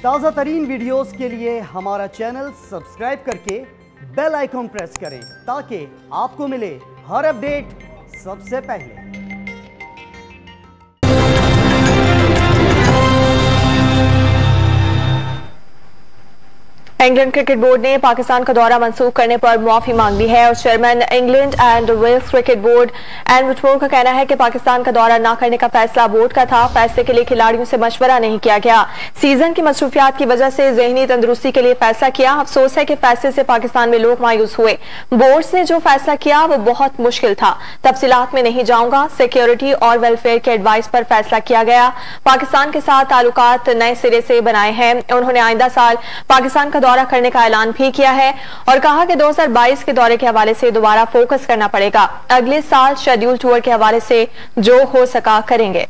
ताज़ा तरीन वीडियोस के लिए हमारा चैनल सब्सक्राइब करके बेल आइकॉन प्रेस करें ताकि आपको मिले हर अपडेट सबसे पहले। इंग्लैंड क्रिकेट बोर्ड ने पाकिस्तान का दौरा मंसूख करने पर माफी मांग ली है और chairman England and Wales cricket board and Woodford का कहना है कि पाकिस्तान का दौरा न करने का फैसला बोर्ड का था। फैसले के लिए खिलाड़ियों से मशवरा नहीं किया गया। सीजन की मसरूफियात की वजह से जहनी तंदुरुस्ती के लिए फैसला किया। अफसोस है कि फैसले से पाकिस्तान में लोग मायूस हुए। बोर्ड ने जो फैसला किया वो बहुत मुश्किल था। तफसीलात में नहीं जाऊंगा। सिक्योरिटी और वेलफेयर के एडवाइस पर फैसला किया गया। पाकिस्तान के साथ ताल्लुकात नए सिरे से बनाए हैं। उन्होंने आइंदा साल पाकिस्तान का दौरा करने का ऐलान भी किया है और कहा कि 2022 के दौरे के हवाले से दोबारा फोकस करना पड़ेगा। अगले साल शेड्यूल टूर के हवाले से जो हो सका करेंगे।